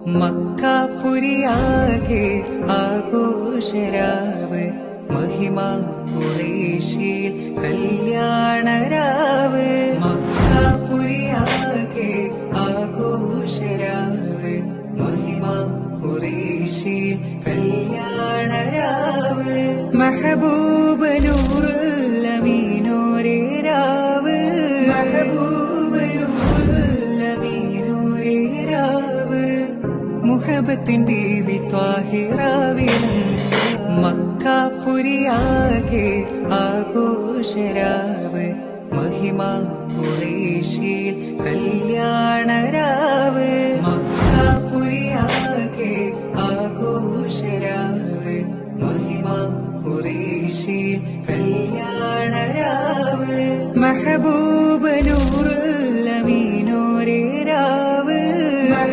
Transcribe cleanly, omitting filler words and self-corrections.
മക്കാപുരിയാകെ ആഘോഷരാവ് മഹിമ ഖുറൈശിൽ കല്യാണരാവ്. മക്കാപുരിയാകെ ആഘോഷരാവ് മഹിമ ഖുറൈശിൽ കല്യാണരാവ്. മെഹബൂബ് നൂറുൽ അമീനോരേ രാവ്. മെഹബൂബ് നൂറുൽ അമീനോരേ രാവ്. മുഹബത്തിന്റെ ബീവി ത്വാഹിറാവിലും മക്കാപുരിയാകെ ആഘോഷരാവ് മഹിമ ഖുറൈശിൽ കല്യാണരാവ്. മക്കാപുരിയാകെ ആഘോഷരാവ് മഹിമ ഖുറൈശിൽ കല്യാണരാവ്. മെഹബൂബ്